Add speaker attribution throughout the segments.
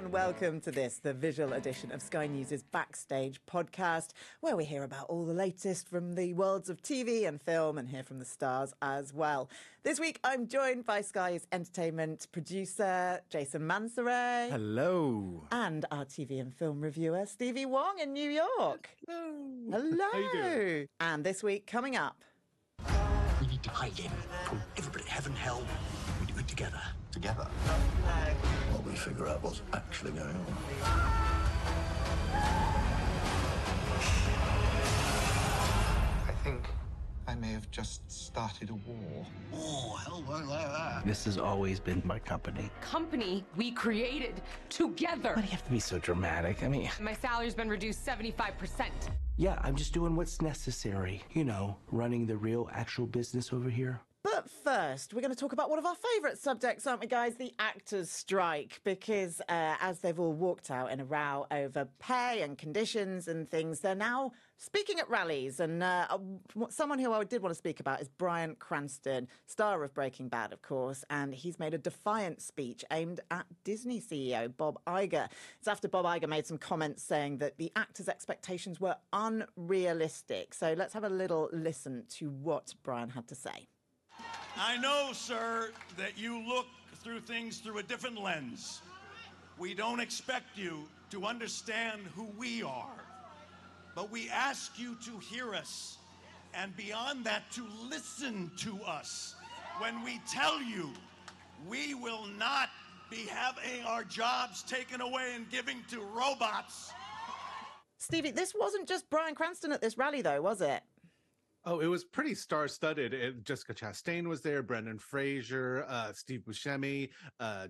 Speaker 1: and welcome to this, the visual edition of Sky News' Backstage podcast, where we hear about all the latest from the worlds of TV and film and hear from the stars as well. This week, I'm joined by Sky's entertainment producer, Jason Mansoray.
Speaker 2: Hello.
Speaker 1: And our TV and film reviewer, Stevie Wong in New York.
Speaker 2: Hello.
Speaker 1: Hello.
Speaker 2: How you doing?
Speaker 1: And this week, coming up.
Speaker 3: We need to hide him from everybody. Heaven, hell, we do it together.
Speaker 4: Together? While we figure out what's actually going on.
Speaker 5: I think I may have just started a war.
Speaker 4: Oh, hell won't like that.
Speaker 6: This has always been my company.
Speaker 7: Company we created together.
Speaker 6: Why do you have to be so dramatic? I mean...
Speaker 7: My salary's been reduced 75%.
Speaker 6: Yeah, I'm just doing what's necessary. You know, running the real, actual business over here.
Speaker 1: But first, we're going to talk about one of our favourite subjects, aren't we, guys? The actors' strike. Because as they've all walked out in a row over pay and conditions and things, they're now speaking at rallies. And someone who I did want to speak about is Bryan Cranston, star of Breaking Bad, of course. And he's made a defiant speech aimed at Disney CEO Bob Iger. It's after Bob Iger made some comments saying that the actors' expectations were unrealistic. So let's have a little listen to what Bryan had to say.
Speaker 8: I know, sir, that you look through things through a different lens. We don't expect you to understand who we are, but we ask you to hear us, and beyond that, to listen to us when we tell you we will not be having our jobs taken away and giving to robots.
Speaker 1: Stevie, this wasn't just Bryan Cranston at this rally, though, was it?
Speaker 2: Oh, it was pretty star-studded. Jessica Chastain was there, Brendan Fraser, Steve Buscemi,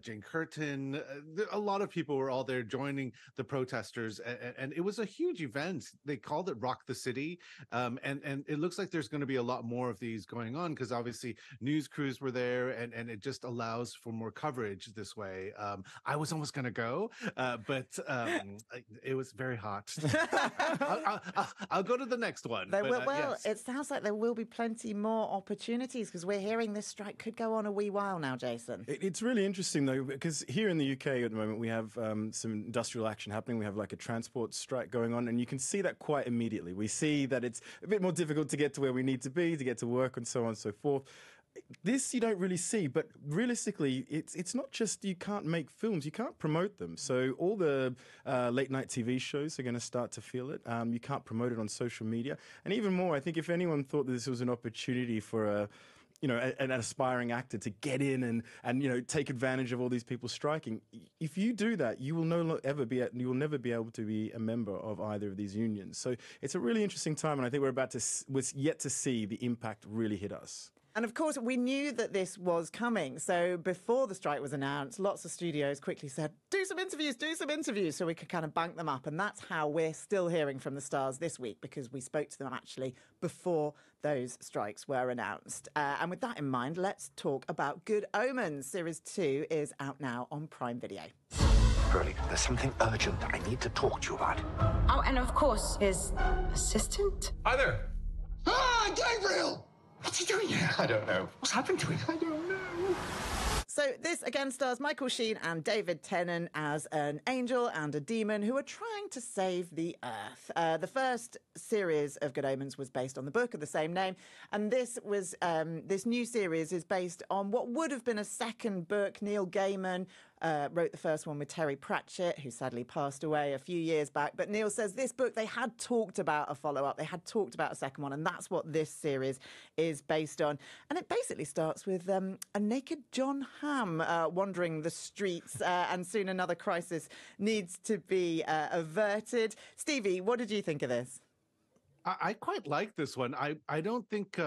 Speaker 2: Jane Curtin. A lot of people were all there joining the protesters, and it was a huge event. They called it Rock the City, and it looks like there's going to be a lot more of these going on because obviously news crews were there, and it just allows for more coverage this way. I was almost going to go, but it was very hot. I'll go to the next one.
Speaker 1: Yes. It sounds like there will be plenty more opportunities because we're hearing this strike could go on a wee while now, Jason.
Speaker 9: It's really interesting, though, because here in the UK at the moment, we have some industrial action happening. We have like a transport strike going on, and you can see that quite immediately. We see that it's a bit more difficult to get to where we need to be, to get to work and so on and so forth. This you don't really see, but realistically, it's not just you can't make films, you can't promote them. So all the late-night TV shows are going to start to feel it. You can't promote it on social media. And even more, I think if anyone thought that this was an opportunity for an aspiring actor to get in and take advantage of all these people striking, if you do that, you will never be able to be a member of either of these unions. So it's a really interesting time, and I think we're yet to see the impact really hit us.
Speaker 1: And of course, we knew that this was coming. So before the strike was announced, lots of studios quickly said, do some interviews, so we could kind of bank them up. And that's how we're still hearing from the stars this week, because we spoke to them actually before those strikes were announced. And with that in mind, let's talk about Good Omens. Series 2 is out now on Prime Video.
Speaker 3: Really, there's something urgent that I need to talk to you about.
Speaker 7: Oh, and of course, his assistant.
Speaker 5: Hi there.
Speaker 4: Ah, Gabriel!
Speaker 5: What's he doing here? I don't know. What's happened to him? I don't know.
Speaker 1: So this again stars Michael Sheen and David Tennant as an angel and a demon who are trying to save the Earth. The first series of Good Omens was based on the book of the same name, and this new series is based on what would have been a second book. Neil Gaiman wrote the first one with Terry Pratchett, who sadly passed away a few years back. But Neil says this book, they had talked about a follow-up, they had talked about a second one, and that's what this series is based on. And it basically starts with a naked John Hamm wandering the streets, and soon another crisis needs to be averted. Stevie, what did you think of this?
Speaker 2: I quite like this one. I don't think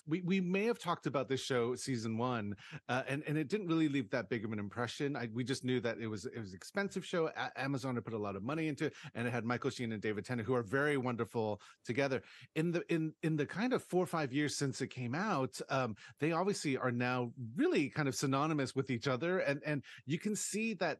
Speaker 2: we may have talked about this show season 1, and it didn't really leave that big of an impression. We just knew that it was an expensive show. Amazon had put a lot of money into it, and it had Michael Sheen and David Tennant, who are very wonderful together. In the kind of 4 or 5 years since it came out, they obviously are now really kind of synonymous with each other, and you can see that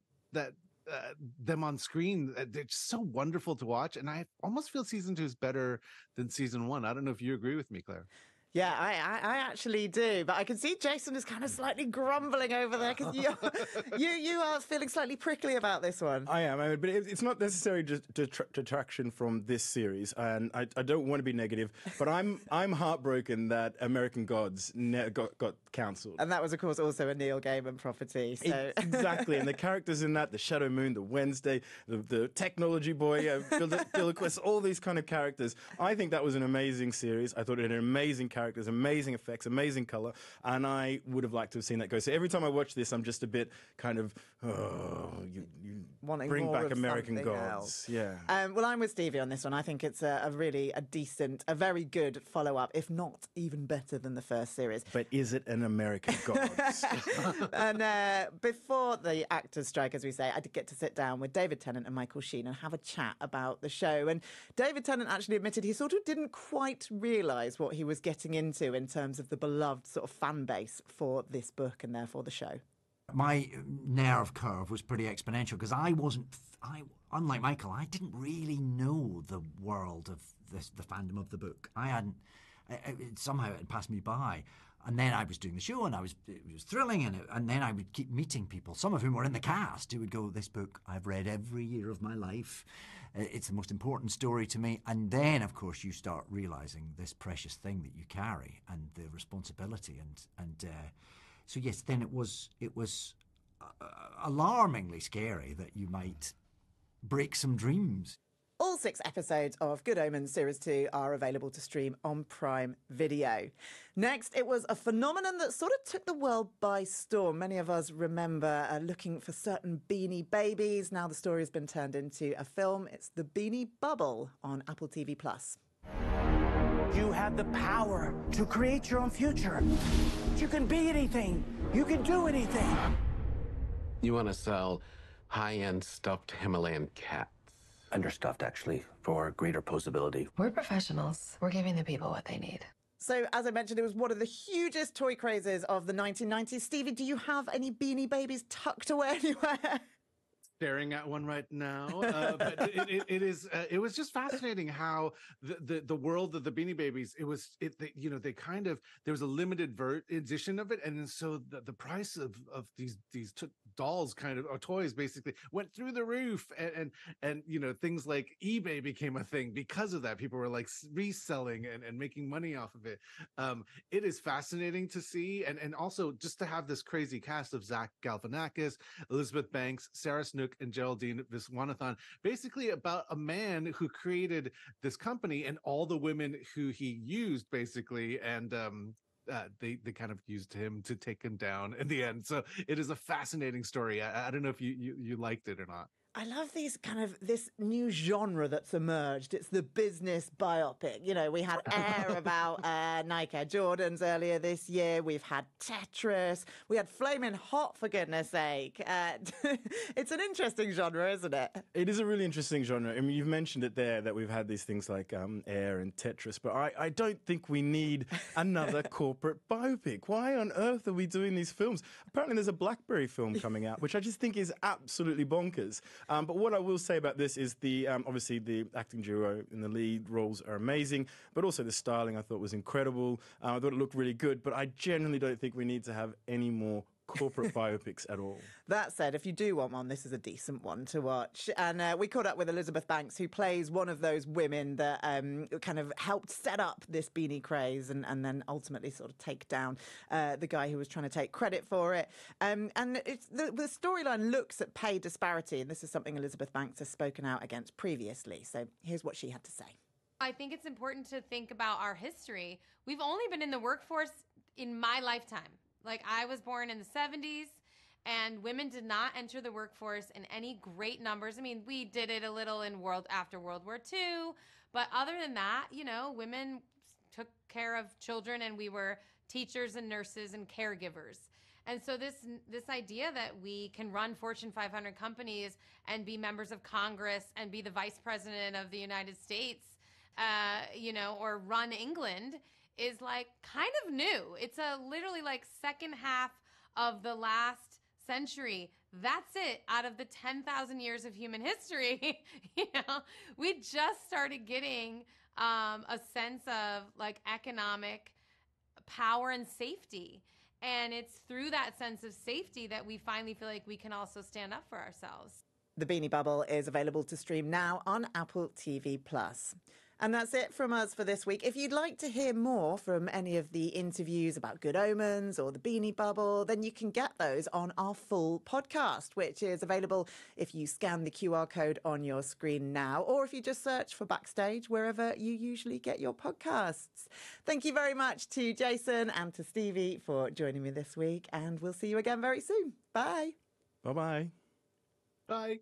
Speaker 2: them on screen. They're just so wonderful to watch, and I almost feel season 2 is better than season 1. I don't know if you agree with me, Claire.
Speaker 1: Yeah, I actually do, but I can see Jason is kind of slightly grumbling over there because you are feeling slightly prickly about this one.
Speaker 9: I am, but it's not necessarily just detraction from this series, and I don't want to be negative, but I'm heartbroken that American Gods got cancelled.
Speaker 1: And that was, of course, also a Neil Gaiman property. So.
Speaker 9: Exactly, and the characters in that, the Shadow Moon, the Wednesday, the Technology Boy, Billiquist, all these kind of characters. I think that was an amazing series. I thought it had amazing characters, amazing effects, amazing color, and I would have liked to have seen that go. So every time I watch this, I'm just a bit kind of, you
Speaker 1: wanting
Speaker 9: bring
Speaker 1: more
Speaker 9: back
Speaker 1: of
Speaker 9: American
Speaker 1: something
Speaker 9: Gods.
Speaker 1: else.
Speaker 9: Yeah.
Speaker 1: Well, I'm with Stevie on this one. I think it's a decent, a very good follow-up, if not even better than the first series.
Speaker 9: But is it an American Gods?
Speaker 1: And before the actors' strike, as we say, I did get to sit down with David Tennant and Michael Sheen and have a chat about the show. And David Tennant actually admitted he sort of didn't quite realise what he was getting into in terms of the beloved sort of fan base for this book and therefore the show.
Speaker 3: My nerve curve was pretty exponential because unlike Michael, I didn't really know the world of the fandom of the book. Somehow it had passed me by. And then I was doing the show, and it was thrilling, and then I would keep meeting people, some of whom were in the cast, who would go, "This book I've read every year of my life. It's the most important story to me." And then, of course, you start realising this precious thing that you carry and the responsibility, so yes, then it was alarmingly scary that you might break some dreams.
Speaker 1: All 6 episodes of Good Omens Series 2 are available to stream on Prime Video. Next, it was a phenomenon that sort of took the world by storm. Many of us remember looking for certain Beanie Babies. Now the story has been turned into a film. It's The Beanie Bubble on Apple TV+.
Speaker 6: You have the power to create your own future. You can be anything. You can do anything.
Speaker 10: You want to sell high-end stuffed Himalayan cats?
Speaker 6: Understuffed, actually, for greater posability.
Speaker 11: We're professionals. We're giving the people what they need.
Speaker 1: So, as I mentioned, it was one of the hugest toy crazes of the 1990s. Stevie, do you have any Beanie Babies tucked away anywhere?
Speaker 2: Staring at one right now, but it was just fascinating how the world of the Beanie Babies, they kind of, there was a limited edition of it, and so the price of these dolls, kind of, or toys, basically went through the roof, and things like eBay became a thing because of that. People were like reselling and making money off of it. It is fascinating to see, and also just to have this crazy cast of Zach Galifianakis, Elizabeth Banks, Sarah Snook, and Geraldine Viswanathan, basically about a man who created this company and all the women who he used, basically, and they kind of used him to take him down in the end. So it is a fascinating story. I don't know if you liked it or not.
Speaker 1: I love this new genre that's emerged. It's the business biopic. We had Air about Nike Air Jordans earlier this year. We've had Tetris. We had Flamin' Hot, for goodness sake. It's an interesting genre, isn't it?
Speaker 9: It is a really interesting genre. I mean, you've mentioned it there that we've had these things like Air and Tetris, but I don't think we need another corporate biopic. Why on earth are we doing these films? Apparently there's a BlackBerry film coming out, which I just think is absolutely bonkers. But what I will say about this is obviously the acting duo in the lead roles are amazing, but also the styling I thought was incredible. I thought it looked really good, but I generally don't think we need to have any more corporate biopics at all.
Speaker 1: That said, if you do want one, this is a decent one to watch. And we caught up with Elizabeth Banks, who plays one of those women that kind of helped set up this beanie craze and then ultimately sort of take down the guy who was trying to take credit for it. And the storyline looks at pay disparity, and this is something Elizabeth Banks has spoken out against previously. So here's what she had to say.
Speaker 12: I think it's important to think about our history. We've only been in the workforce in my lifetime. Like, I was born in the 70s, and women did not enter the workforce in any great numbers. I mean, we did it a little after World War II, but other than that, women took care of children, and we were teachers and nurses and caregivers. And so this idea that we can run Fortune 500 companies and be members of Congress and be the vice president of the United States, or run England is like kind of new. It's literally like second half of the last century. That's it. Out of the 10,000 years of human history, we just started getting a sense of like economic power and safety. And it's through that sense of safety that we finally feel like we can also stand up for ourselves.
Speaker 1: The Beanie Bubble is available to stream now on Apple TV+. And that's it from us for this week. If you'd like to hear more from any of the interviews about Good Omens or the Beanie Bubble, then you can get those on our full podcast, which is available if you scan the QR code on your screen now, or if you just search for Backstage wherever you usually get your podcasts. Thank you very much to Jason and to Stevie for joining me this week, and we'll see you again very soon. Bye.
Speaker 9: Bye-bye.
Speaker 2: Bye.